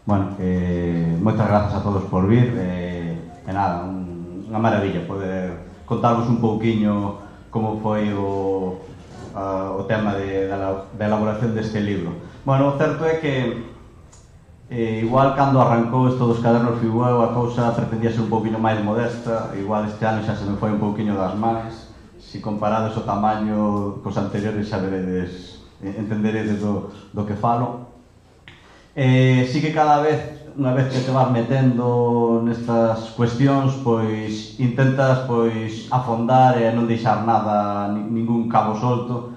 Bueno, moitas grazas a todos por vir, e nada, unha maravilla poder contarvos un pouquiño como foi o tema da elaboración deste libro. Bueno, o certo é que igual cando arrancou isto dos cadernos Figueu a cousa pretendía ser un pouquiño máis modesta, igual este ano xa se me foi un pouquiño das mans. Se comparades o tamaño cos anteriores xa veredes, entenderedes do que falo. Sí que cada vez, unha vez que te vas metendo nestas cuestións, pois intentas afondar e non deixar nada, ningún cabo solto.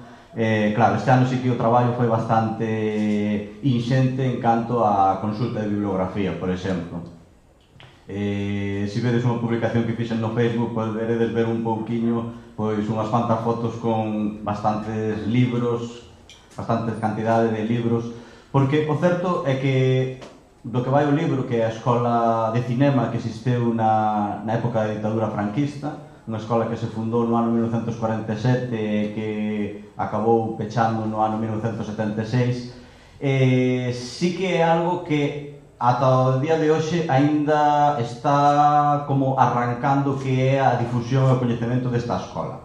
Claro, este ano sí que o traballo foi bastante inxente en canto a consulta de bibliografía, por exemplo. Se vedes unha publicación que fixen no Facebook, pois veredes ver un pouquiño, pois unhas cuantas fotos con bastantes libros, bastantes cantidade de libros, porque o certo é que do que vai o libro, que é a escola de cinema que existeu na época da ditadura franquista, unha escola que se fundou no ano 1947 e que acabou pechando no ano 1976, sí que é algo que ata o día de hoxe aínda está como arrancando, que é a difusión e o coñecemento desta escola.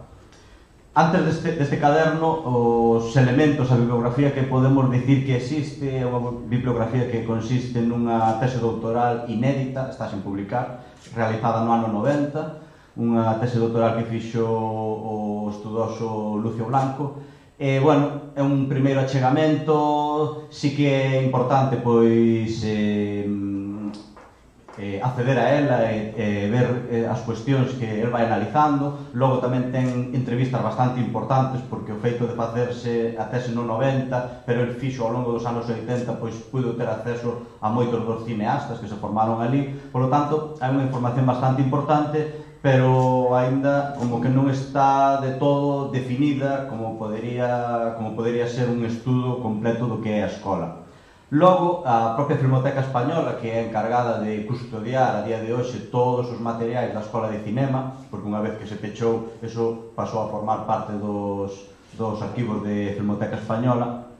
Antes deste caderno, os elementos, a bibliografía que podemos dicir que existe é unha bibliografía que consiste nunha tese doutoral inédita, está sen publicar, realizada no ano 90, unha tese doutoral que fixo o estudoso Lucio Blanco. Bueno, é un primeiro achegamento, sí que é importante pois acceder a ela e ver as cuestións que el vai analizando. Logo tamén ten entrevistas bastante importantes, porque o feito de facerse a tese no 90, pero el fixo ao longo dos anos 80, pois puido ter acceso a moitos dos cineastas que se formaron ali. Por lo tanto, hai unha información bastante importante, pero aínda como que non está de todo definida como podería ser un estudo completo do que é a escola. Logo, a propia Filmoteca Española, que é encargada de custodiar a día de hoxe todos os materiais da Escola de Cinema, porque unha vez que se pechou, eso pasou a formar parte dos arquivos de Filmoteca Española,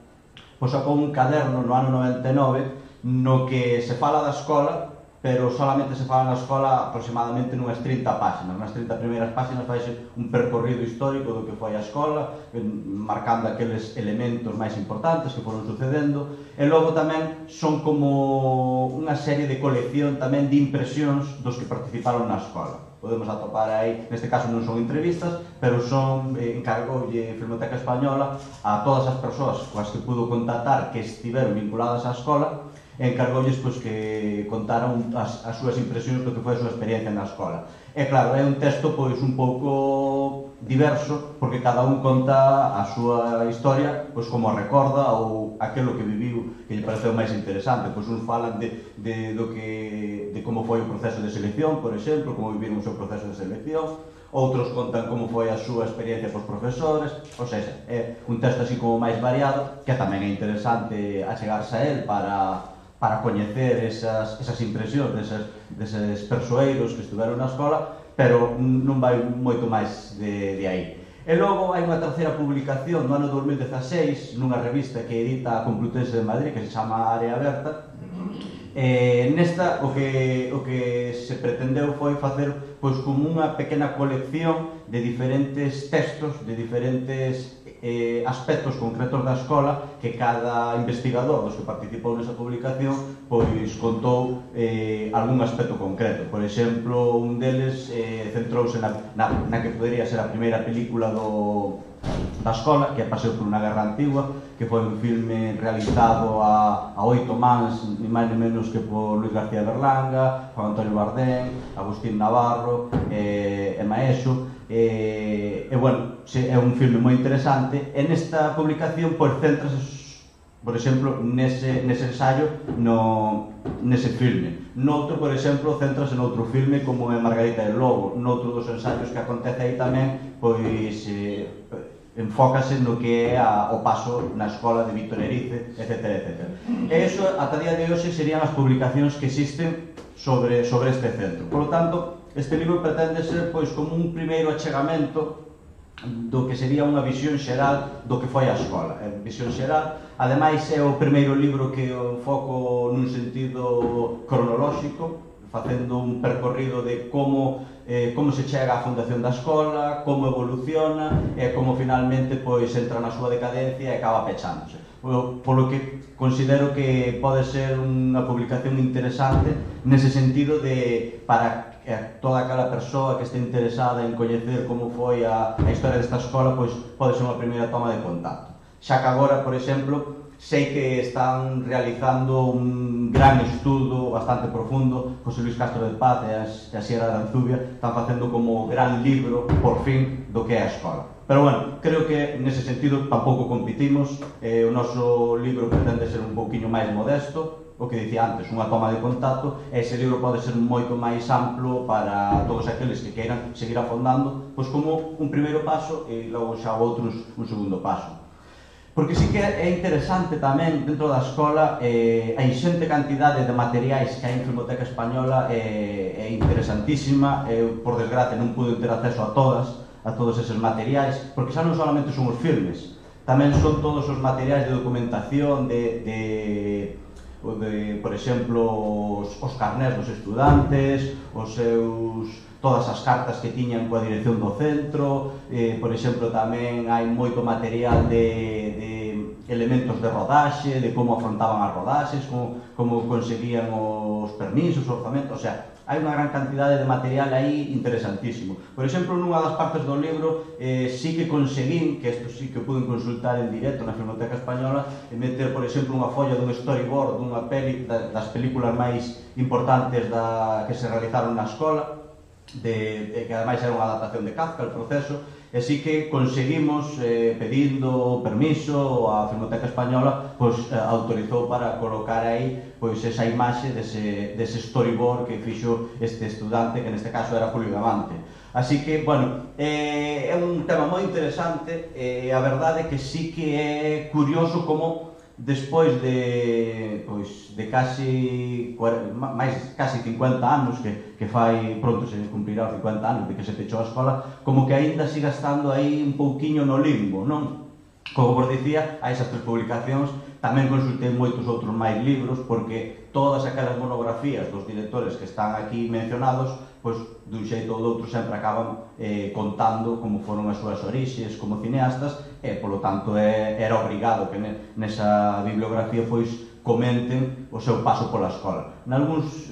pois sacou un caderno no ano 99 no que se fala da escola, pero solamente se fala na escola aproximadamente nunhas 30 páxinas. Nas 30 primeiras páxinas faise un percorrido histórico do que foi a escola, marcando aqueles elementos máis importantes que foron sucedendo, e logo tamén son como unha serie de colección tamén de impresións dos que participaron na escola. Podemos atopar aí, neste caso non son entrevistas, pero son, encargoulle Filmoteca Española a todas as persoas coas que pudo contactar que estiveron vinculadas á escola, encargoulles pois que contaran as súas impresións do que foi a súa experiencia na escola. E claro, é un texto pois un pouco diverso, porque cada un conta a súa historia pois como a recorda ou aquilo que viviu que lle pareceu máis interesante. Pois uns falan de como foi o proceso de selección, por exemplo, como viviron o seu proceso de selección, outros contan como foi a súa experiencia cos profesores, ou seja, é un texto así como máis variado, que tamén é interesante achegarse a él para coñecer esas impresións deses persoeiros que estuveron na escola, pero non vai moito máis de aí. E logo hai unha terceira publicación no ano 2016 nunha revista que edita a Complutense de Madrid, que se chama Área Aberta. Nesta o que se pretendeu foi facer pois como unha pequena colección de diferentes textos, de diferentes aspectos concretos da escola, que cada investigador dos que participou nesa publicación pois contou algún aspecto concreto. Por exemplo, un deles centrouse na que podería ser a primeira película da escola, que é Paseo por unha guerra antigua, que foi un filme realizado a 8 mans, ni máis ni menos que por Luis García Berlanga, Juan Antonio Bardén, Agustín Navarro e Maexo. Bueno, é un filme moi interesante, e nesta publicación pois centrase, por exemplo, nese ensayo, nese filme. Noutro, por exemplo, centrase noutro filme como é Margarita e o Lobo. Noutro dos ensaios que acontece aí tamén, pois enfócase no que é o paso na escola de Víctor Erice, etc. E iso, ata día de hoxe, serían as publicacións que existen sobre este centro. Por lo tanto, este libro pretende ser pois como un primeiro achegamento do que sería unha visión xeral do que foi a escola. Visión xeral, ademais é o primeiro libro que o enfoco nun sentido cronolóxico, facendo un percorrido de como se chega á fundación da escola, como evoluciona e como finalmente pois entra na súa decadencia e acaba pechándose. Polo que considero que pode ser unha publicación interesante nese sentido de para toda aquela persoa que este interesada en coñecer como foi a historia desta escola, pois pode ser unha primeira toma de contacto. Xa que agora, por exemplo, sei que están realizando un gran estudo bastante profundo, José Luis Castro de Paz e a Sierra de Anzubia están facendo como gran libro, por fin, do que é a escola. Pero bueno, creo que nese sentido tampouco compitimos, o noso libro pretende ser un pouquiño máis modesto, o que dicía antes, unha toma de contacto, e ese libro pode ser moito máis amplo para todos aqueles que queiran seguir afondando, pois como un primeiro paso e logo xa outros un segundo paso. Porque sí que é interesante tamén dentro da escola a inxente cantidade de materiais que hai en Filmoteca Española é interesantísima. Eu, por desgracia, non pude ter acceso a todos eses materiais, porque xa non solamente son os filmes, tamén son todos os materiais de documentación por exemplo, os carnés dos estudantes, todas as cartas que tiñan coa dirección do centro, por exemplo, tamén hai moito material de elementos de rodaxe, de como afrontaban as rodaxes, como conseguían os permisos, os orzamentos, o sea, hai unha gran cantidade de material aí interesantísimo. Por exemplo, nunha das partes do libro sí que conseguín, que isto sí que o puden consultar en directo na Filmoteca Española, meter, por exemplo, unha folla dun storyboard dunha das películas máis importantes que se realizaron na escola, que ademais era unha adaptación de Kafka, el proceso, e sí que conseguimos, pedindo permiso a Filmoteca Española, autorizou para colocar aí esa imaxe dese storyboard que fixo este estudante, que neste caso era Julio Diamante. Así que, bueno, é un tema moi interesante, e a verdade é que sí que é curioso como despois de casi 50 anos que fai, pronto se cumprirá os 50 anos de que se pechou a escola, como que aínda siga estando aí un pouquiño no limbo, non? Como vos dicía, a esas 3 publicacións tamén consultei moitos outros máis libros, porque todas aquelas monografías dos directores que están aquí mencionados, pois dun xeito ou doutro sempre acaban contando como foron as súas orixes como cineastas, e polo tanto era obrigado que nesa bibliografía pois comenten o seu paso pola escola. Nalgúns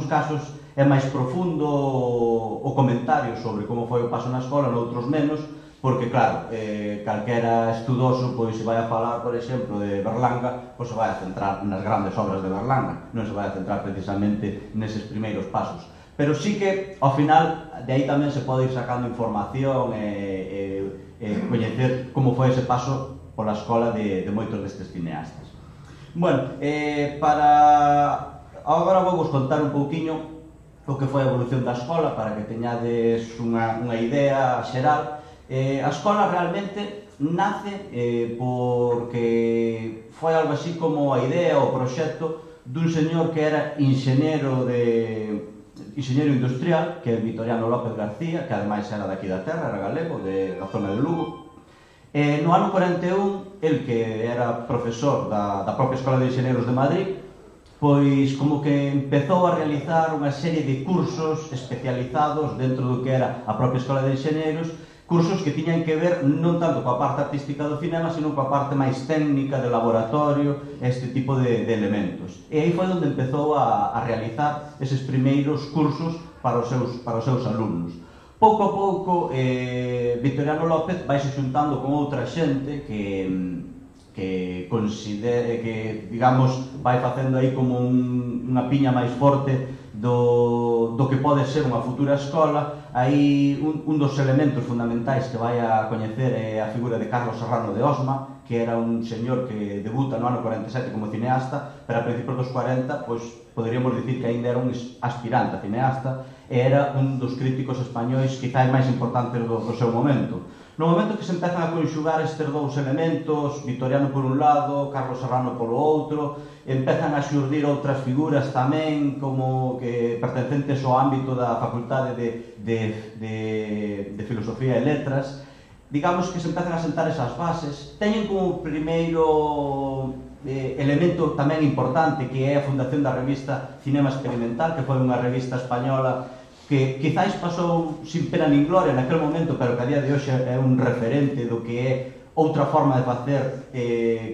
casos é máis profundo o comentario sobre como foi o paso na escola, noutros menos, porque claro, calquera estudoso pois se vai a falar, por exemplo, de Berlanga, pois se vai a centrar nas grandes obras de Berlanga, non se vai a centrar precisamente neses primeiros pasos. Pero sí que, ao final, de aí tamén se pode ir sacando información e coñecer como foi ese paso pola escola de moitos destes cineastas. Bueno, agora vou vos contar un pouquiño o que foi a evolución da escola, para que teñades unha idea xeral. A escola realmente nace porque foi algo así como a idea, o proxecto dun señor que era enxeñero industrial, que é Vitoriano López García, que ademais era daqui da terra, era galego, da zona de Lugo. No ano 41, el que era profesor da propia Escola de Enxeñeros de Madrid, pois como que empezou a realizar unha serie de cursos especializados dentro do que era a propia Escola de Enxeñeros, cursos que tiñan que ver non tanto coa parte artística do cinema, sino coa parte máis técnica de laboratorio, este tipo de elementos. E aí foi onde empezou a realizar eses primeiros cursos para os seus alumnos. Pouco a pouco, Vitoriano López vai se xuntando con outra xente que digamos, vai facendo aí como unha piña máis forte do que pode ser unha futura escola. Aí un dos elementos fundamentais que vai a coñecer é a figura de Carlos Serrano de Osma, que era un señor que debuta no ano 47 como cineasta, pero a principios dos 40, pois poderíamos dicir que ainda era un aspirante a cineasta, e era un dos críticos españois quizás máis importantes do seu momento. No momento que se empezan a conxugar estes dous elementos, Vitoriano por un lado, Carlos Serrano polo outro, empezan a xurdir outras figuras tamén como que pertencentes ao ámbito da Facultade de Filosofía e Letras. Digamos que se empezan a sentar esas bases. Teñen como primeiro elemento tamén importante, que é a fundación da revista Cinema Experimental, que foi unha revista española que quizáis pasou sin pena nin gloria naquele momento, pero que a día de hoxe é un referente do que é outra forma de facer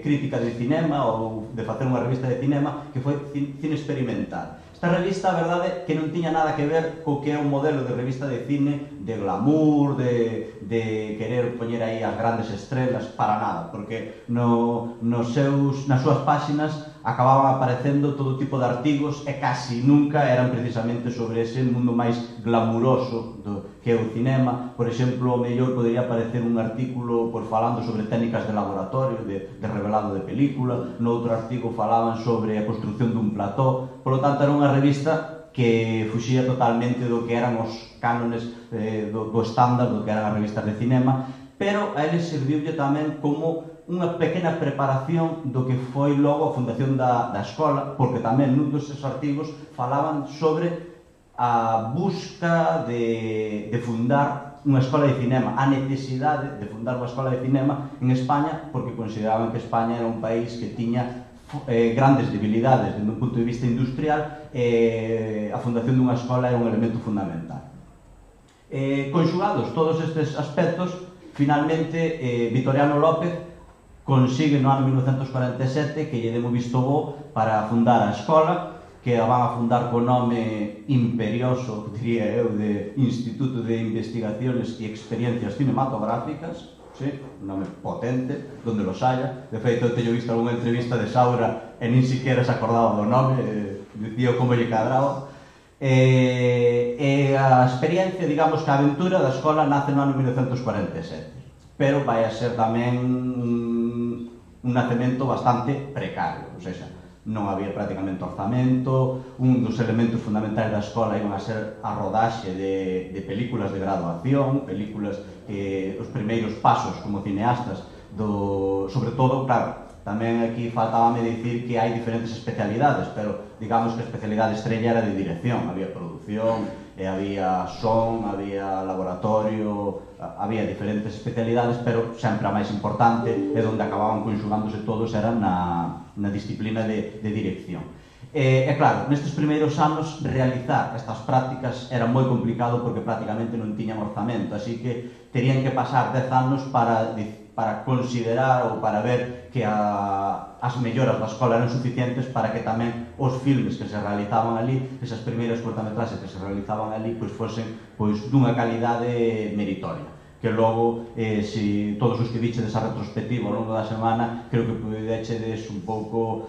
crítica de cinema ou de facer unha revista de cinema, que foi Cine Experimental. Esta revista, a verdade, que non tiña nada que ver co que é un modelo de revista de cine, de glamour, de querer poñer aí as grandes estrelas, para nada, porque nas súas páxinas acababan aparecendo todo tipo de artigos e casi nunca eran precisamente sobre ese mundo máis glamuroso que é o cinema. Por exemplo, o mellor podería aparecer un artículo falando sobre técnicas de laboratorio, de revelado de película, no outro artigo falaban sobre a construcción dun plató. Por lo tanto, era unha revista que fuxía totalmente do que eran os cánones do estándar do que eran as revistas de cinema, pero a eles serviulle tamén como unha pequena preparación do que foi logo a fundación da escola, porque tamén nun dos artigos falaban sobre a busca de fundar unha escola de cinema, a necesidade de fundar unha escola de cinema en España, porque consideraban que España era un país que tiña grandes debilidades desde un punto de vista industrial, e a fundación dunha escola era un elemento fundamental. Conxugados todos estes aspectos, finalmente Vitoriano López consigue no ano 1947 que lle demo visto bo para fundar a escola, que a van a fundar co nome imperioso, diría eu, de Instituto de Investigaciones e Experiencias Cinematográficas, sí, un nome potente, donde los haya. De feito, eu teño visto algunha entrevista de Saura e nin siquiera se acordaba do nome, dicía como lle cadraba. E a experiencia, digamos que a aventura da escola nace no ano 1947, pero vai a ser tamén un nacemento bastante precario, ou seja, non había prácticamente orzamento. Un dos elementos fundamentais da escola iban a ser a rodaxe de películas de graduación, películas os primeiros pasos como cineastas sobre todo, claro, tamén aquí faltábame dicir que hai diferentes especialidades, pero digamos que a especialidade estrella era de dirección, había produción, había son, había laboratorio, había diferentes especialidades, pero sempre a máis importante e onde acababan conxugándose todos era na disciplina de dirección. E claro, nestes primeiros anos realizar estas prácticas era moi complicado porque prácticamente non tiñan orzamento, así que terían que pasar 10 anos para considerar ou para ver que as melloras da escola eran suficientes para que tamén os filmes que se realizaban ali, esas primeiras cortametraxes que se realizaban ali, fosen dunha calidade meritoria. Que logo, se todos os que vichedes a retrospectiva ao longo da semana, creo que pudechedes un pouco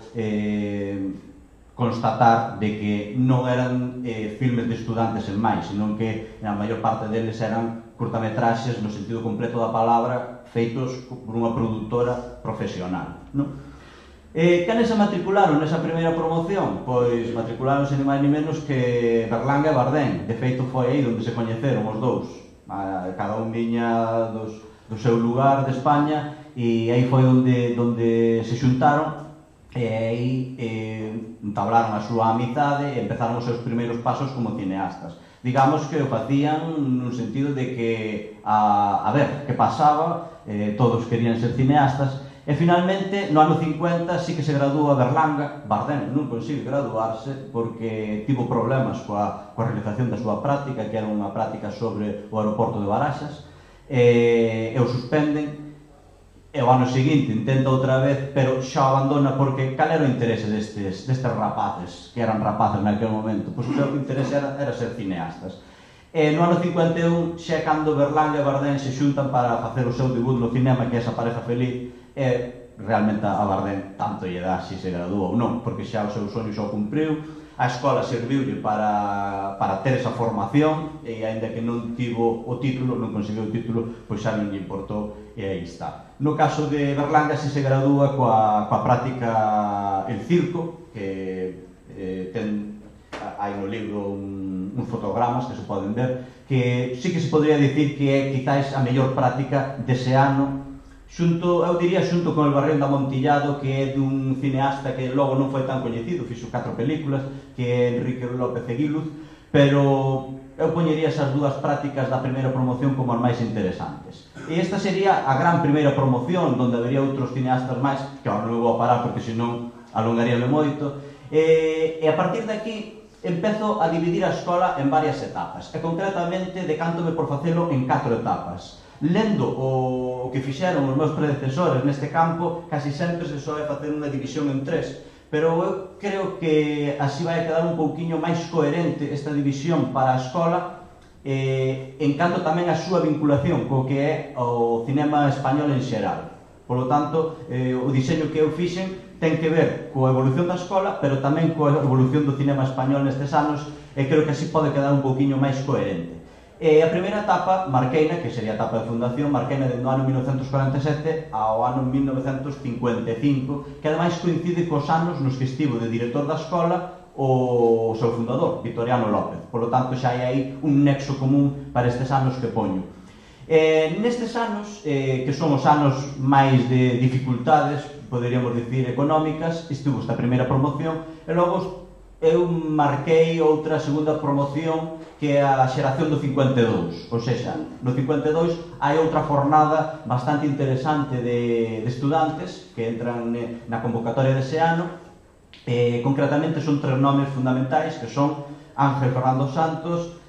constatar de que non eran filmes de estudantes en máis, senón que a maior parte deles eran curtametraxes no sentido completo da palabra, feitos por unha produtora profesional. Quenes se matricularon nesa primeira promoción? Pois matricularonse ni máis ni menos que Berlanga e Bardem. De feito, foi aí onde se coñeceron os dous. Cada un viña do seu lugar de España e aí foi onde se xuntaron e aí entablaron a súa amizade e empezaron os seus primeiros pasos como cineastas. Digamos que o facían nun sentido de que a ver que pasaba, todos querían ser cineastas, e finalmente no ano 50 sí que se gradúa Berlanga. Bardem non consigue graduarse porque tivo problemas coa realización da súa práctica, que era unha práctica sobre o aeroporto de Baraxas, e o suspenden. E o ano seguinte intenta outra vez, pero xa abandona porque cal era o interese destes rapaces, que eran rapaces naquele momento? Pois o seu interese era ser cineastas. E no ano 51, xa cando Berlanga e Bardem se xuntan para facer o seu debut no cinema, que é esa pareja feliz, e realmente a Bardem tanto lle dá se se gradúa ou non, porque xa o seu soño xa o cumpriu, a escola serviulle para ter esa formación, e aínda que non tivo o título, non conseguiu o título, pois xa non lle importou, e aí está. No caso de Berlanga, se gradúa coa práctica El Circo, que ten hai no libro un uns fotogramas que se poden ver, que sí que se podría dicir que é quizáis a mellor práctica dese ano, xunto, eu diría xunto con El barril de Amontillado, que é dun cineasta que logo non foi tan coñecido, fixo 4 películas, que é Enrique López Eguíluz, pero eu poñería esas dúas prácticas da primeira promoción como as máis interesantes. E esta sería a gran primeira promoción, onde habería outros cineastas máis, que agora non vou a parar porque senón alongaríame moito, e a partir de aquí empezo a dividir a escola en varias etapas, e concretamente decántome por facelo en 4 etapas. Lendo o que fixeron os meus predecesores neste campo, casi sempre se soe facer unha división en 3, pero eu creo que así vai a quedar un pouquiño máis coherente esta división para a escola, en canto tamén a súa vinculación co que é o cinema español en xeral. Por lo tanto, o diseño que eu fixen ten que ver coa evolución da escola, pero tamén coa evolución do cinema español nestes anos, e creo que así pode quedar un pouquiño máis coherente. E a primeira etapa, marqueina, que sería a etapa de fundación, marqueina do ano 1947 ao ano 1955, que ademais coincide cos anos nos que estivo de director da escola o seu fundador, Victoriano López. Por lo tanto, xa hai aí un nexo común para estes anos que poño. Nestes anos, que son os anos máis de dificultades, poderíamos dicir económicas, estivo esta primeira promoción, e logo eu marquei outra segunda promoción que é a xeración do 52, ou seja, no 52 hai outra fornada bastante interesante de estudantes que entran na convocatoria dese ano. Concretamente son 3 nomes fundamentais, que son Ángel Fernando Santos,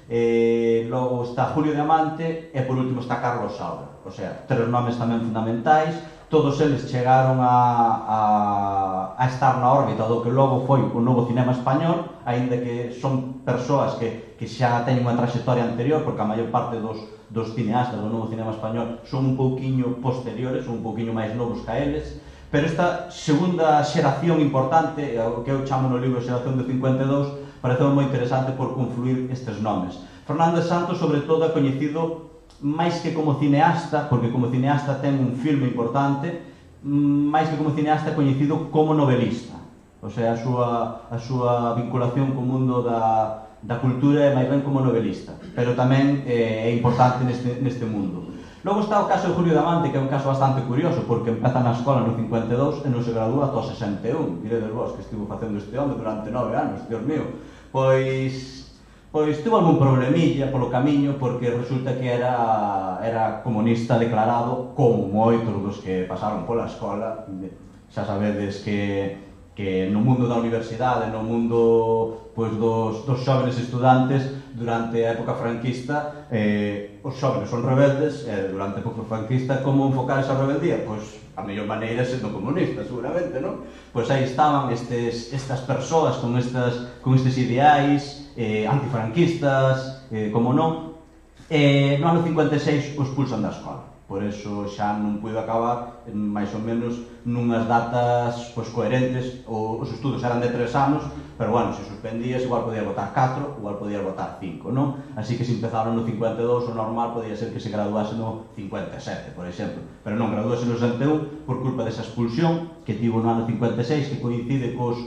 logo está Julio Diamante e por último está Carlos Saura. O sea, 3 nomes tamén fundamentais. Todos eles chegaron a estar na órbita do que logo foi o novo cinema español, aínda que son persoas que xa teñen unha trayectoria anterior, porque a maior parte dos cineastas do novo cinema español son un pouquiño posteriores, son un pouquiño máis novos que eles, pero esta segunda xeración importante, o que eu chamo no libro Xeración do 52, pareceu moi interesante por confluir estes nomes. Fernández Santos, sobre todo, é coñecido máis que como cineasta, porque como cineasta ten un filme importante, máis que como cineasta é coñecido como novelista. O sea, a súa vinculación co mundo da cultura é máis ben como novelista, pero tamén é importante neste mundo. Logo está o caso de Julio Diamante, que é un caso bastante curioso, porque empeza na escola no 52 e non se gradúa ata o 61. Diredes vos que estivo facendo este home durante 9 anos, Dios mío. Pois tuvo algún problemilla polo camiño, porque resulta que era comunista declarado, como moitos dos que pasaron pola escola. Xa sabedes que no mundo da universidade, no mundo dos xóvenes estudantes, durante a época franquista, os xóvenes son rebeldes, e durante a época franquista, como enfocar esa rebeldía? Pois a mellor maneira sendo comunista, seguramente, non? Pois aí estaban estas persoas con estes ideais antifranquistas, como non, no ano 56 os expulsan da escola. Por eso xa non puido acabar máis ou menos nunhas datas coherentes. Os estudos eran de 3 anos, pero bueno, se suspendías igual podías votar 4, igual podías votar 5, non? Así que se empezaron no 52, o normal podía ser que se graduase no 57, por exemplo, pero non, graduase no 61 por culpa desa expulsión que tivo no ano 56, que coincide cos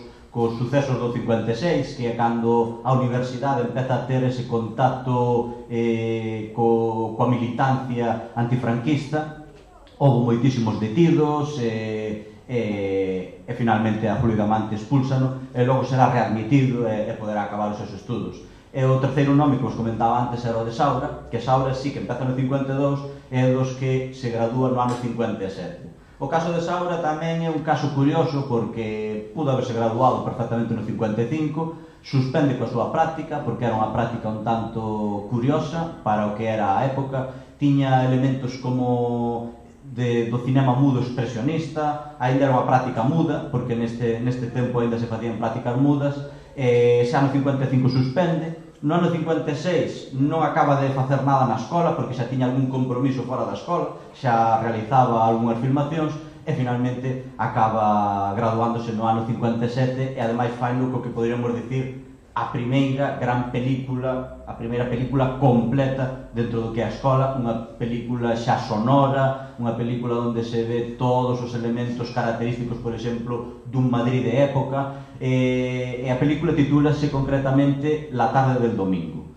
sucesos do 56, que é cando a universidade empeza a ter ese contacto coa militancia antifranquista. Houve moitísimos detidos e finalmente a Julio Diamante expúlsano, e logo será readmitido e poderá acabar os seus estudos. E o terceiro nome que vos comentaba antes era o de Saura, que Saura sí que empeza no 52 e dos que se gradúa no ano 57. O caso de Saura tamén é un caso curioso, porque pudo haberse graduado perfectamente no 55, suspende coa súa práctica, porque era unha práctica un tanto curiosa para o que era a época. Tiña elementos como do cinema mudo expresionista, ainda era unha práctica muda, porque neste tempo ainda se facían prácticas mudas, xa no 55 suspende. No ano 56 non acaba de facer nada na escola, porque xa tiña algún compromiso fora da escola, xa realizaba algunhas filmacións, e finalmente acaba graduándose no ano 57, e ademais fai no que poderíamos dicir a primeira gran película, a primeira película completa dentro do que é a escola, unha película xa sonora, unha película onde se ve todos os elementos característicos, por exemplo, dun Madrid de época, e a película titúlase concretamente La tarde del domingo.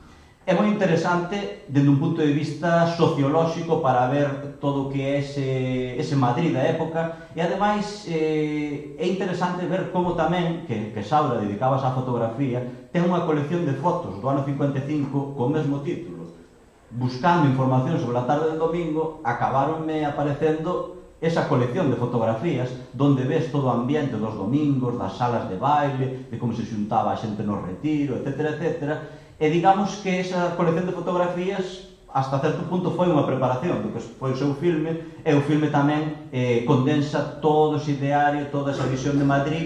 é moi interesante dende un punto de vista sociolóxico para ver todo o que é ese Madrid da época, e ademais é interesante ver como tamén, que Saura dedicabas á fotografía, ten unha colección de fotos do ano 55 co mesmo título. Buscando información sobre a tarde del domingo, acabaronme aparecendo esa colección de fotografías donde ves todo o ambiente dos domingos, das salas de baile, de como se xuntaba a xente no retiro, etc, etc. E digamos que esa colección de fotografías hasta certo punto foi unha preparación do que foi o seu filme, e o filme tamén condensa todo ese ideario, toda esa visión de Madrid,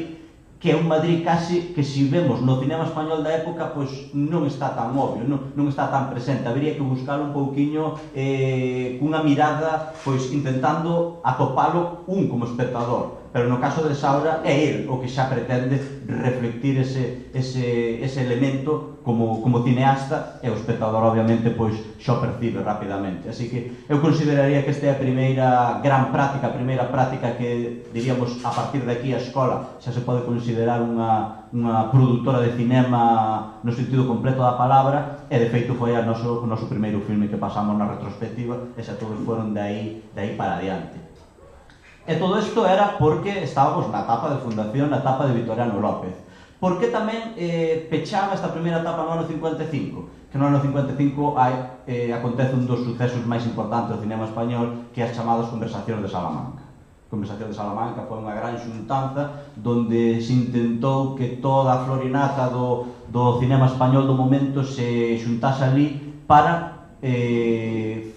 que é un Madrid casi que si vemos no cinema español da época pois non está tan obvio, non está tan presente, habería que buscalo un pouquiño cunha mirada pois intentando atopalo como espectador, pero no caso de Saura é el o que xa pretende reflectir ese elemento como cineasta, e o espectador obviamente pois xa o percibe rapidamente. Así que eu consideraría que esta é a primeira gran práctica, a primeira práctica que diríamos a partir de aquí a escola xa se pode considerar unha produtora de cinema no sentido completo da palabra, e de feito foi o noso primeiro filme que pasamos na retrospectiva, e xa todos foron de aí para adiante. E todo isto era porque estábamos na etapa de fundación, na etapa de Victoriano López. Por que tamén pechaba esta primeira etapa no ano 55? Que no ano 55 acontece un dos sucesos máis importantes do cinema español, que é as chamadas Conversacións de Salamanca. Conversacións de Salamanca foi unha gran xuntanza donde se intentou que toda a florinata do cinema español do momento se xuntase ali para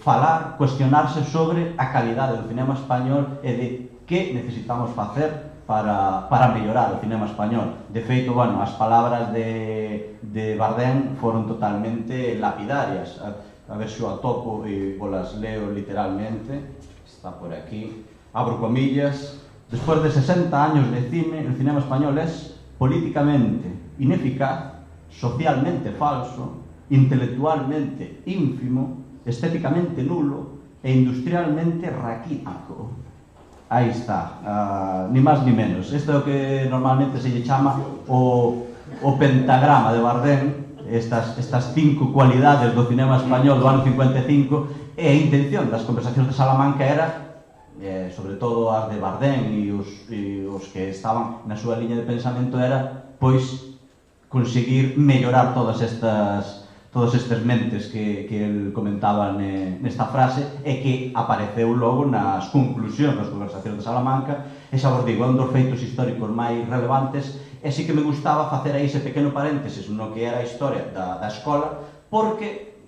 falar, cuestionarse sobre a calidade do cinema español e de que necesitamos facer para mellorar o cinema español. De feito, bueno, as palabras de Bardem foron totalmente lapidarias. A ver se o atopo e volas leo literalmente. Está por aquí. Abro comillas. Despois de 60 años de cine, el cinema español es políticamente ineficaz, socialmente falso, intelectualmente ínfimo, estéticamente nulo e industrialmente raquítico. Aí está, ni máis ni menos. Isto é o que normalmente se lle chama o pentagrama de Bardem, estas 5 cualidades do cinema español do ano 55, e a intención das Conversacións de Salamanca era, sobre todo as de Bardem e os que estaban na súa liña de pensamento, era, pois, conseguir mellorar todas estes mentes que el comentaba nesta frase, e que apareceu logo nas conclusións das Conversacións de Salamanca. E xa vos digo, é un dos feitos históricos máis relevantes, e sí que me gustaba facer aí ese pequeno paréntesis no que era a historia da escola, porque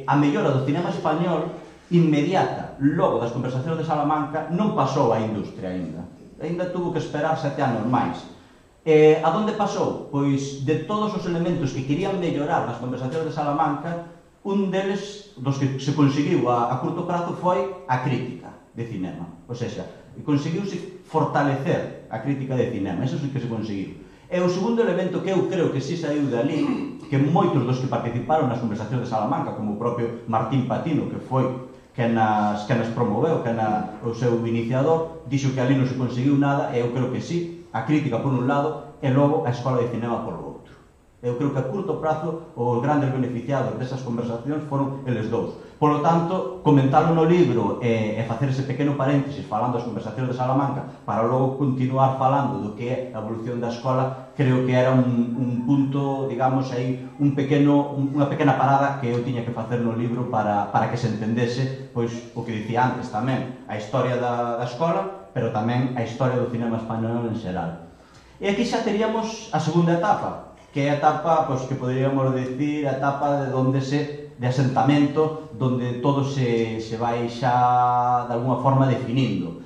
a mellora do cinema español inmediata logo das Conversacións de Salamanca non pasou á industria ainda tuvo que esperar 7 anos máis. A donde pasou? Pois de todos os elementos que querían mellorar nas Conversacións de Salamanca, un deles, dos que se conseguiu a curto prazo, foi a crítica de cinema. Ou seja, conseguiuse fortalecer a crítica de cinema, eso sí que se conseguiu. E o segundo elemento que eu creo que sí saiu dali, que moitos dos que participaron nas Conversacións de Salamanca, como o propio Martín Patino, que foi que nas promoveu, que o seu iniciador, dixo que ali non se conseguiu nada, e eu creo que sí, a crítica por un lado e logo a escola de cinema por outro. Eu creo que a curto prazo os grandes beneficiados desas conversacións foron eles dous. Por lo tanto, comentalo no libro e facer ese pequeno paréntesis falando das Conversacións de Salamanca para logo continuar falando do que é a evolución da escola, creo que era un punto, digamos, aí unha pequena parada que eu tiña que facer no libro para que se entendese pois o que dicía antes tamén, a historia da escola, pero tamén a historia do cinema español en xeral. E aquí xa teríamos a segunda etapa, que é a etapa, pois, que poderíamos decir, a etapa de asentamento, donde todo se vai xa de alguna forma definindo.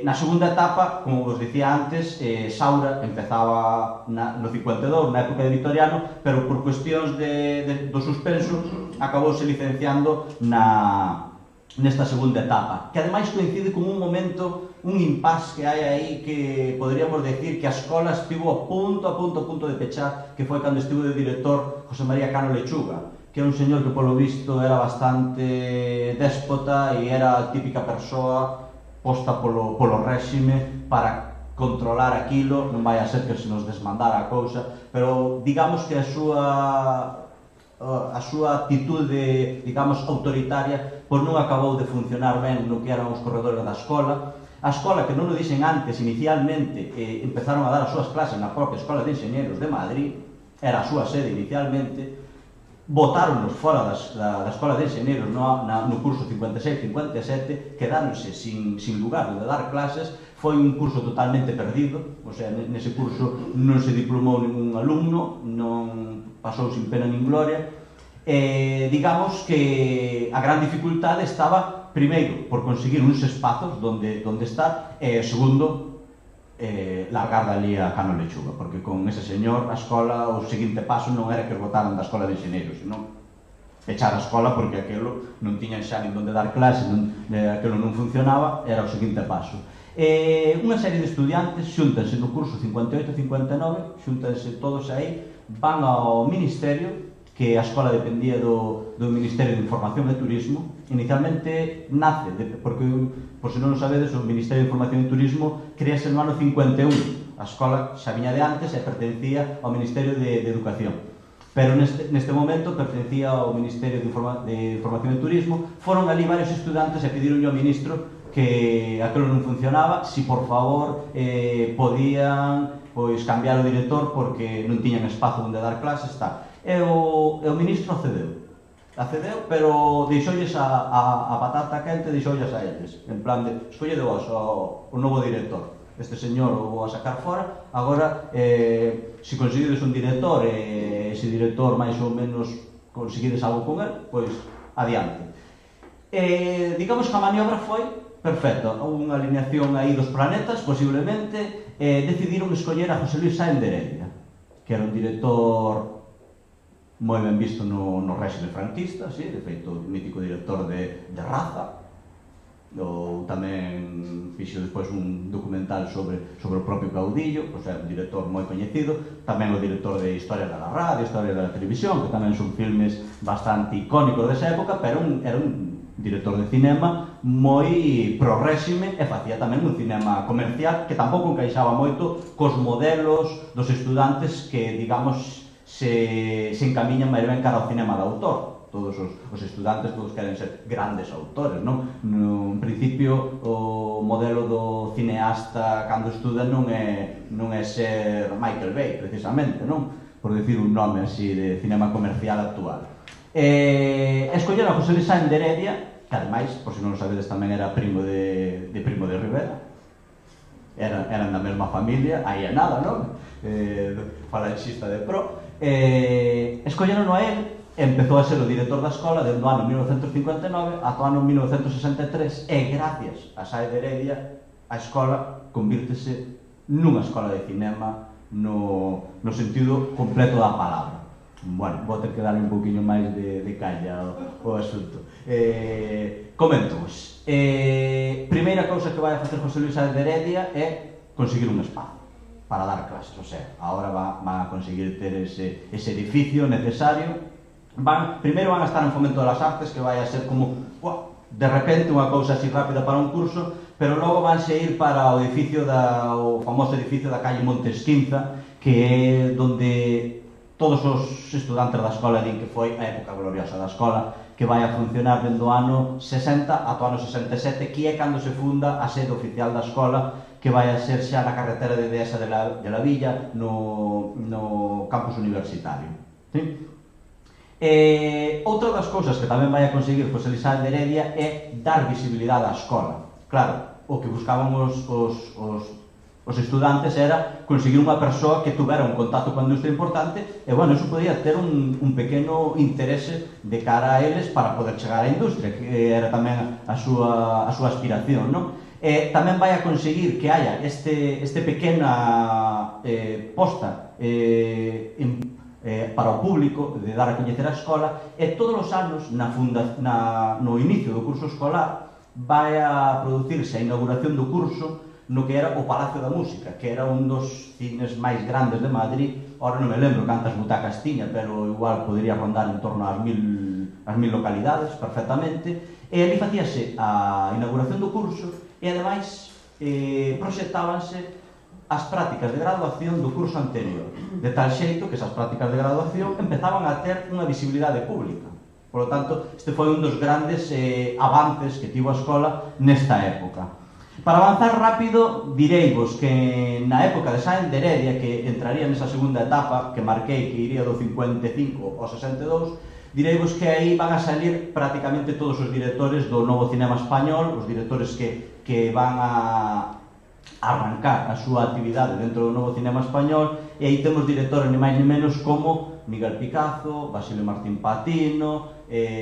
Na segunda etapa, como vos dicía antes, Saura empezaba no 52, na época de Victoriano, pero por cuestións do suspenso acabouse licenciando nesta segunda etapa, que ademais coincide con un momento, un impasse que hai aí, que poderíamos decir que a escola estivo a punto de pechar, que foi cando estivo de director José María Cano Lechuga, que era un señor que polo visto era bastante déspota e era a típica persoa posta polo réxime para controlar aquilo, non vai a ser que se nos desmandara a cousa, pero digamos que a súa a súa actitude, digamos, autoritaria, pois non acabou de funcionar ben no que eran os corredores da escola. A escola, que non o dixen antes, inicialmente empezaron a dar as súas clases na propia Escola de Enxeñeros de Madrid, era a súa sede inicialmente, botáronos fora da Escola de Enxeñeros no curso 56-57, quedáronse sin lugar onde dar clases. Foi un curso totalmente perdido, o sea, nese curso non se diplomou ningún alumno, non pasou sin pena nin gloria. Digamos que a gran dificultade estaba, primeiro, por conseguir uns espazos donde estar, e segundo, largar dali a cano lechuga, porque con ese señor a escola, o seguinte paso non era que os botaran da Escola de Enxeñeros, senón pechar a escola, porque aquilo non tiñan xa nin donde dar clase, aquilo non funcionaba, era o seguinte paso. Unha serie de estudiantes xúntanse no curso 58-59, xúntanse todos aí, van ao Ministerio, que a escola dependía do Ministerio de Información e Turismo. Inicialmente nace, porque, por se non o sabedes, o Ministerio de Información e Turismo crease no ano 51. A escola xa viña de antes e pertencía ao Ministerio de Educación. Pero neste momento pertencía ao Ministerio de Información e Turismo. Foron ali varios estudantes e pedironlle ao ministro que aquilo non funcionaba, si por favor podían cambiar o director porque non tiñan espazo onde dar clases, tal. E o ministro accedeu, pero deixoulles a patata quente, deixoulles a eles, en plan de, escollede vos o novo director, este señor o vou a sacar fora, agora, se conseguides un director e ese director máis ou menos conseguides algo con el, pois adiante. Digamos que a maniobra foi perfecto, unha alineación aí dos planetas, posiblemente, decidiron escoller a José Luis Sáenz de Heredia, que era un director moi ben visto no réxime franquista, sí, de feito, mítico director de Raza, ou tamén fixo despois un documental sobre o propio Caudillo, o sea, un director moi coñecido, tamén o director de Historia da Radio, Historia da Televisión, que tamén son filmes bastante icónicos desa época, pero era un director de cinema moi pro réxime e facía tamén un cinema comercial que tampouco encaixaba moito cos modelos dos estudantes que, digamos, se encamiñan máis ben cara ao cinema de autor. Todos os estudantes todos queren ser grandes autores, non? En principio, o modelo do cineasta cando estuda non é ser Michael Bay, precisamente, non? Por decir un nome así de cinema comercial actual. Escolleron a José Luis Sáenz de Heredia, que ademais, por se non o sabedes, tamén era primo de Rivera, eran da mesma familia, aí é nada, non? Falanxista de pro. Escolleron a él, empezou a ser o director da escola desde o ano 1959 ata o ano 1963, e gracias a Sáenz de Heredia a escola convírtese nunha escola de cinema no sentido completo da palabra. Bueno, vou ter que darle un poquinho máis de calla ao asunto. Comentamos. Primeira cousa que vai a facer José Luis Sáenz de Heredia é conseguir un espazo para dar clases, o sea, agora van a conseguir ter ese edificio necesario. Primeiro van a estar en Fomento das Artes, que vai a ser como, de repente, unha cousa así rápida para un curso, pero logo vanse ir para o famoso edificio da calle Montesquinza, que é donde todos os estudantes da escola din que foi a época gloriosa da escola, que vai a funcionar dende o ano 60 ata o ano 67, que é cando se funda a sede oficial da escola, que vai a ser xa na carretera de Dehesa de la Villa, no campus universitario. Outra das cousas que tamén vai a conseguir José Luis Sáenz de Heredia é dar visibilidade á escola. Claro, o que buscaban os estudantes era conseguir unha persoa que tuvera un contacto coa industria importante e, bueno, eso podía ter un pequeno interese de cara a eles para poder chegar á industria, que era tamén a súa aspiración, non? Tamén vai a conseguir que haya este pequena posta para o público de dar a coñecer a escola, e todos os anos no inicio do curso escolar vai a producirse a inauguración do curso no que era o Palacio da Música, que era un dos cines máis grandes de Madrid. Ora non me lembro cantas butacas tiña, pero igual podría rondar en torno ás 1000 localidades perfectamente, e ali facíase a inauguración do curso e ademais proxectábanse as prácticas de graduación do curso anterior, de tal xeito que esas prácticas de graduación empezaban a ter unha visibilidade pública. Por lo tanto, este foi un dos grandes avances que tivo a escola nesta época. Para avanzar rápido, direivos que na época de Sáenz de Heredia, que entraría nesa segunda etapa, que marquei que iría do 55 ao 62, direivos que aí van a salir prácticamente todos os directores do novo cinema español, os directores que van a arrancar a súa actividade dentro do novo cinema español, e aí temos directores ni máis ni menos como Miguel Picazo, Basilio Martín Patino,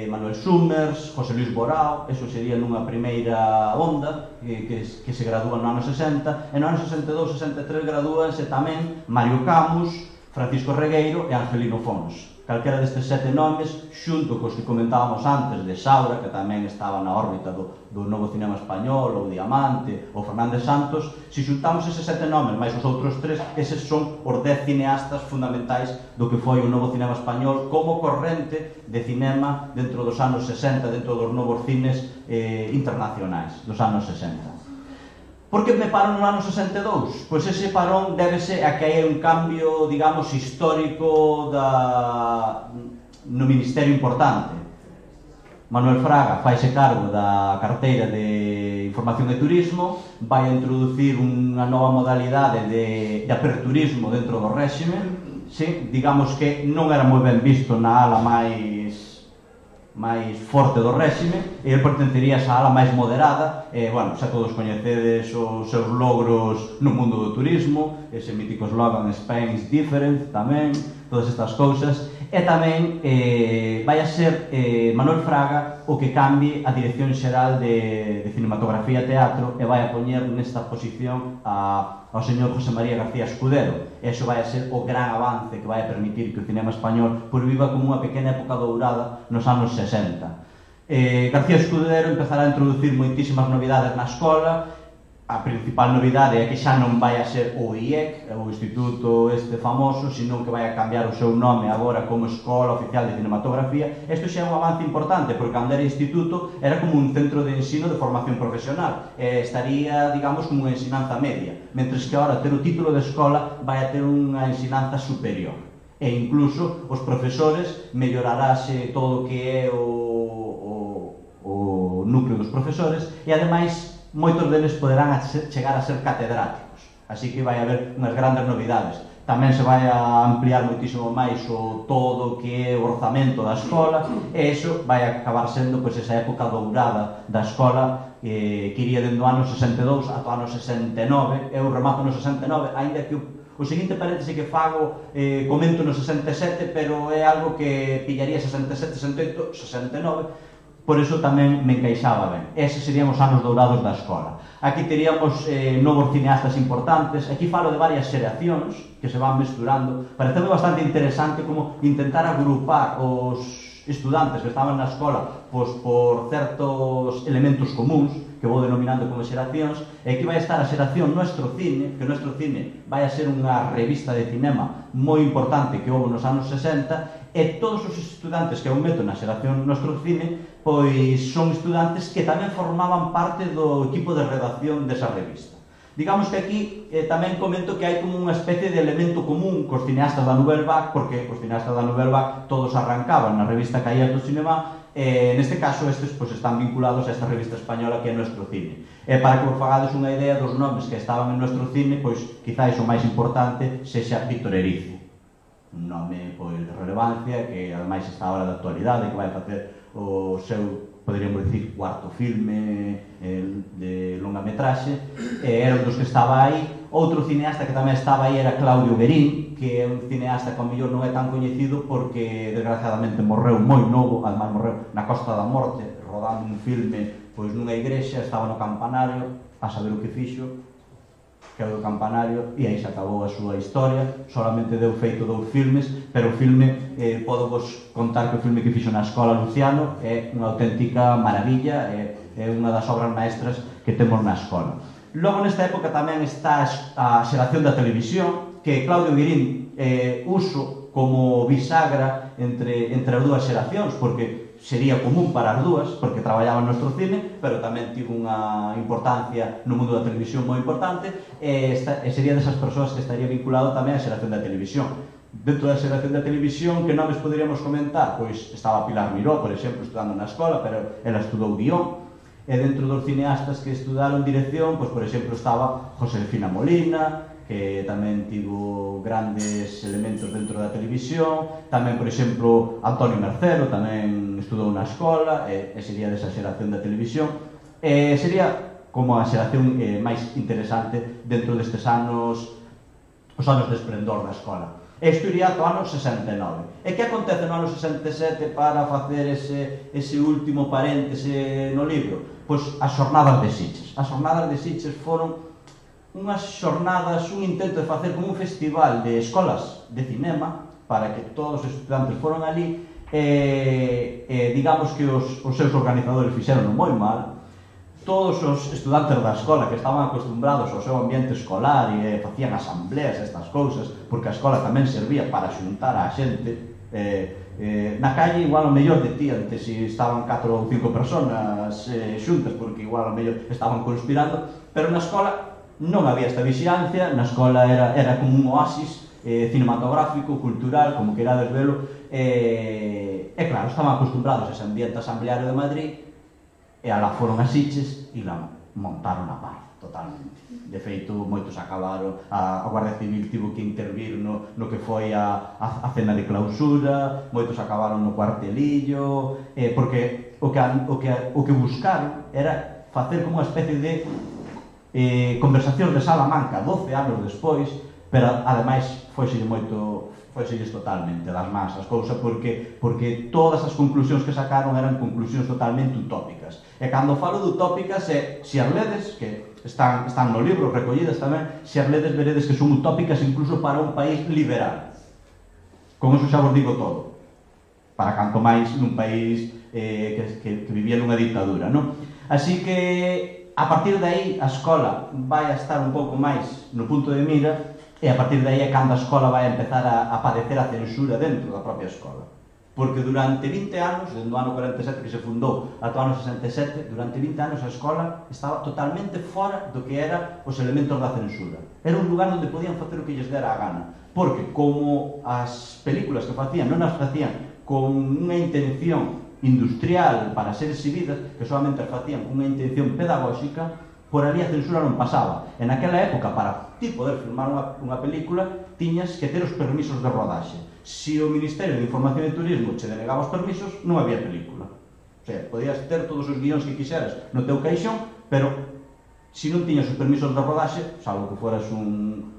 Manuel Summers, José Luis Borao. Eso sería nunha primeira onda que se gradúa no ano 60, e no ano 62-63 gradúanse tamén Mario Camus, Francisco Regueiro e Angelino Fons. Calquera destes 7 nomes, xunto cos que comentábamos antes de Saura, que tamén estaba na órbita do novo cinema español, ou Diamante, ou Fernández Santos, se xuntamos eses 7 nomes máis os outros 3, eses son os 10 cineastas fundamentais do que foi o novo cinema español como corrente de cinema dentro dos anos 60, dentro dos novos cines internacionais dos anos 60. Por que me paro no ano 62? Pois ese parón débese a que hai un cambio, digamos, histórico no ministerio importante. Manuel Fraga faise cargo da carteira de Información e Turismo, vai a introducir unha nova modalidade de aperturismo dentro do réxime, sí, digamos que non era moi ben visto na ala máis forte do réxime, e ele pertencería a ala máis moderada. Bueno, xa todos coñecedes os seus logros no mundo do turismo, ese mítico slogan Spain is different tamén, todas estas cousas. E tamén vai a ser Manuel Fraga o que cambie a Dirección Xeral de Cinematografía e Teatro, e vai a poñer nesta posición ao señor José María García Escudero. Eso vai a ser o gran avance que vai a permitir que o cinema español viva como unha pequena época dourada nos anos 60. García Escudero empezará a introducir moitísimas novidades na escola. A principal novidade é que xa non vai a ser o IEC, o instituto este famoso, senón que vai a cambiar o seu nome agora como Escola Oficial de Cinematografía. Isto xa é un avance importante, porque cando era instituto era como un centro de ensino de formación profesional, estaría, digamos, como unha ensinanza media, mentres que agora ter o título de escola vai a ter unha ensinanza superior, e incluso os profesores mellorarase todo o que é o núcleo dos profesores, e ademais moitos deles poderán chegar a ser catedráticos, así que vai haber unhas grandes novidades. Tamén se vai a ampliar moitísimo máis o todo que é o orzamento da escola, e iso vai a acabar sendo esa época dourada da escola que iría dende o ano 62 ata o ano 69. Eu remato no 69, aínda que o seguinte paréntese que fago comento no 67, pero é algo que pillaría 67, 68, 69. Por iso tamén me encaixaba ben. Eses serían os anos dourados da escola. Aquí teríamos novos cineastas importantes. Aquí falo de varias xeracións que se van mesturando. Pareceu bastante interesante como intentar agrupar os estudantes que estaban na escola por certos elementos comuns que vou denominando como xeracións. E aquí vai estar a xeración Nuestro Cine, que Nuestro Cine vai a ser unha revista de cinema moi importante que houve nos anos 60, e todos os estudantes que eu meto na xeración Nuestro Cine pois son estudantes que tamén formaban parte do equipo de redacción desa revista. Digamos que aquí tamén comento que hai como unha especie de elemento común cos cineastas da Nouvelle Vague, porque os cineastas da Nouvelle Vague todos arrancaban na revista Cahiers do Cinema, neste caso estes están vinculados a esta revista española que é Nuestro Cine. Para que vos fagades unha idea dos nomes que estaban en Nuestro Cine, pois quizáis o máis importante sexa Víctor Erice, un nome de relevancia que ademais está ahora de actualidade, que vai facer o seu, poderíamos dicir, cuarto filme de longa metraxe. Era un dos que estaba aí. Outro cineasta que tamén estaba aí era Claudio Guerín, que é un cineasta que ao mellor non é tan coñecido porque desgraciadamente morreu moi novo, ademais morreu na Costa da Morte rodando un filme nunha igrexa, estaba no campanario, a saber o que fixo, que é o do campanario, e aí se acabou a súa historia. Solamente deu feito 2 filmes, pero o filme, podo vos contar que o filme que fixo na escola Luciano é unha auténtica maravilla, é unha das obras maestras que temos na escola. Logo nesta época tamén está a xeración da televisión, que Claudio Guirín uso como bisagra entre as dúas xeracións, porque sería común para as dúas, porque traballaban no nuestro cine, pero tamén tivo unha importancia no mundo da televisión moi importante, e sería desas persoas que estaría vinculado tamén á xeración da televisión. Dentro da xeración da televisión, que nomes poderíamos comentar? Pois estaba Pilar Miró, por exemplo, estudando na escola, pero ela estudou guión. E dentro dos cineastas que estudaron dirección, pois, por exemplo, estaba Josefina Molina, que tamén tivo grandes elementos dentro da televisión. Tamén, por exemplo, Antonio Mercero, tamén estudou na escola, e sería desa xeración da televisión. Sería como a xeración máis interesante dentro destes anos, os anos de esplendor da escola. Isto iría ata o ano 69. E que acontece no ano 67 para facer ese último paréntese no libro? Pois as xornadas de Sitges. As xornadas de Sitges foron unhas xornadas, un intento de facer como un festival de escolas de cinema para que todos os estudantes foron ali e digamos que os seus organizadores fixeron moi mal. Todos os estudantes da escola que estaban acostumbrados ao seu ambiente escolar e facían asambleas e estas cousas, porque a escola tamén servía para xuntar a xente, na calle igual o mellor detíante se estaban 4 ou 5 personas xuntas, porque igual o mellor estaban conspirando, pero na escola non había esta vixiancia. Na escola era como un oasis cinematográfico, cultural, como queirades velo, e claro, estaban acostumbrados a ese ambiente asambleario de Madrid, e alá foron a Sitges e la montaron a par, totalmente. De feito, moitos acabaron, a Guardia Civil tivo que intervir no que foi a cena de clausura, moitos acabaron no cuartelillo, porque o que buscaron era facer como unha especie de conversacións de Salamanca 12 anos despois, pero ademais foiselles totalmente das mans as cousas, porque todas as conclusións que sacaron eran conclusións totalmente utópicas. E cando falo de utópicas, se as ledes, que están no libro recollidas tamén, se as ledes veredes que son utópicas incluso para un país liberal. Con eso xa vos digo todo. Para canto máis nun país que vivía nunha dictadura, non? Así que, a partir de aí, a escola vai a estar un pouco máis no punto de mira, e a partir de aí é cando a escola vai empezar a padecer a censura dentro da propia escola. Porque durante 20 anos, desde o ano 47 que se fundou ata o ano 67, durante 20 anos a escola estaba totalmente fora do que eran os elementos da censura. Era un lugar onde podían facer o que lles dera a gana. Porque como as películas que facían non as facían con unha intención industrial para ser exhibidas, que solamente as facían con unha intención pedagóxica, por ali a censura non pasaba. En aquela época, para ti poder filmar unha película, tiñas que ter os permisos de rodaxe. Se o Ministerio de Información e Turismo che denegaba os permisos, non había película. O sea, podías ter todos os guións que quixeras no teu caixón, pero se non tiñas os permisos de rodaxe, salvo que fueras un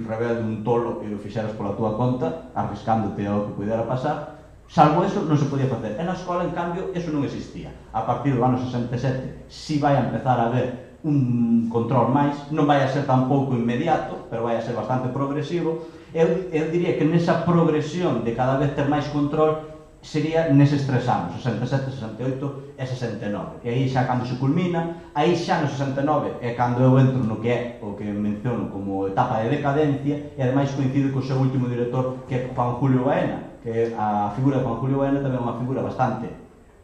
rebelde, un tolo, e o fixeras pola túa conta, arriscándote ao que pudera pasar, salvo eso non se podía facer. E na escola, en cambio, eso non existía. A partir do ano 67 si vai a empezar a haber un control máis, non vai a ser tampouco inmediato, pero vai a ser bastante progresivo. Eu diría que nesa progresión de cada vez ter máis control sería neses 3 anos, 67, 68 e 69. E aí xa cando se culmina, aí xa no 69 é cando eu entro no que é o que menciono como etapa de decadencia, e ademais coincide co seu último director, que é Juan Julio Baena, que a figura de Juan Julio Baena tamén é unha figura bastante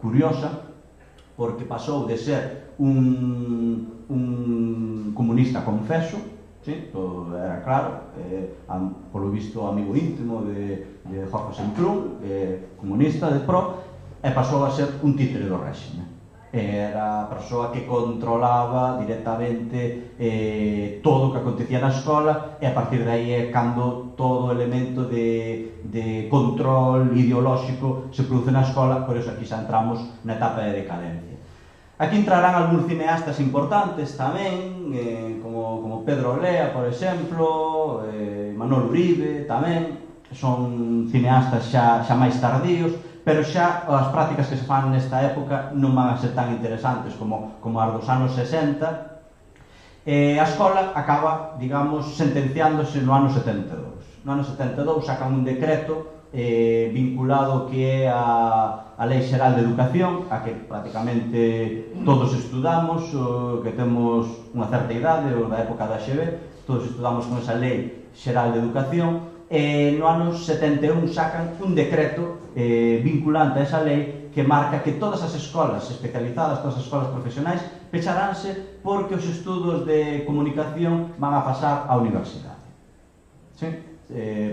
curiosa, porque pasou de ser un comunista confeso, sí, todo era claro, polo visto amigo íntimo de Jorge Semprún, comunista de pro, e pasou a ser un títere do réxime. Era a persoa que controlaba directamente todo o que acontecía na escola, e a partir de aí é cando todo o elemento de control ideolóxico se produce na escola. Por eso aquí xa entramos na etapa de decadencia. Aquí entrarán algúns cineastas importantes tamén, como Pedro Olea, por exemplo, Manolo Uribe tamén, son cineastas xa máis tardíos, pero xa as prácticas que se fan nesta época non van a ser tan interesantes como as dos anos 60. A escola acaba, digamos, sentenciándose no ano 72. No ano 72 sacan un decreto vinculado que é a Lei Xeral de Educación, a que prácticamente todos estudamos, que temos unha certa idade, ou da época da XB, todos estudamos con esa Lei Xeral de Educación, no ano 71 sacan un decreto vinculante a esa lei que marca que todas as escolas especializadas, todas as escolas profesionais, pecharánse porque os estudos de comunicación van a pasar á universidade. Sí?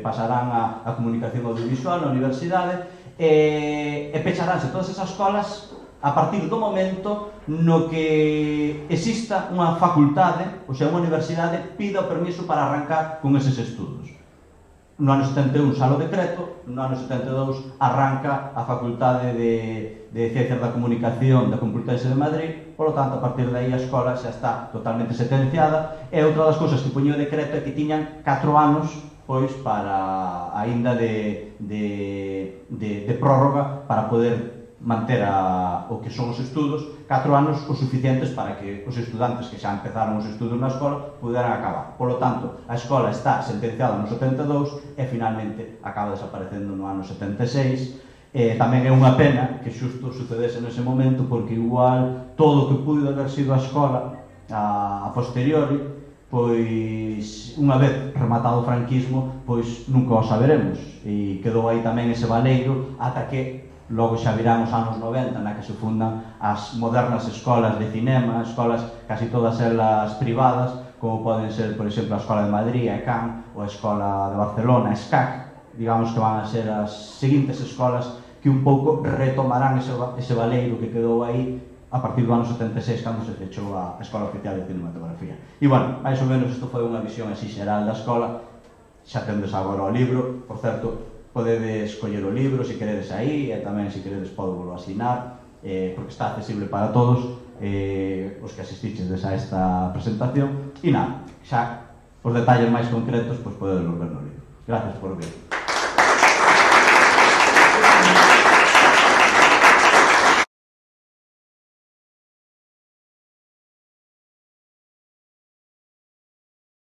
Pasarán a comunicación audiovisual na universidade e pecharánse todas esas escolas a partir do momento no que exista unha facultade, ou sea, unha universidade, pida o permiso para arrancar con eses estudos. No ano 71 sale o decreto, no ano 72 arranca a Facultade de Ciencias da Comunicación da Complutense de Madrid, polo tanto, a partir de aí a escola xa está totalmente sentenciada, e outra das cousas que poñía o decreto é que tiñan 4 anos pois para aínda de prórroga para poder manter o que son os estudos 4 anos o suficientes para que os estudantes que xa empezaron os estudos na escola puderan acabar. Por lo tanto, a escola está sentenciada no 72 e finalmente acaba desaparecendo no ano 76. Tamén é unha pena que xusto sucedese nese momento porque igual todo o que pudo haber sido a escola a posteriori, pois unha vez rematado o franquismo, pois nunca o saberemos e quedou aí tamén ese baleiro ata que logo xa virán os anos 90 na que se fundan as modernas escolas de cinema, escolas casi todas elas privadas, como poden ser, por exemplo, a Escola de Madrid, a ECAM, ou a Escola de Barcelona, a SCAC, digamos que van a ser as seguintes escolas que un pouco retomarán ese baleiro que quedou aí a partir do ano 76, cando se fechou a Escola Oficial de Cinematografía. E, bueno, máis ou menos isto foi unha visión así xeral da escola. Xa tendes agora o libro, por certo, podedes escoller o libro se queredes aí, e tamén se queredes podo asinar, porque está accesible para todos os que asistiches a esta presentación. E nada, xa os detalles máis concretos pois podedes ver no libro. Gracias por ver.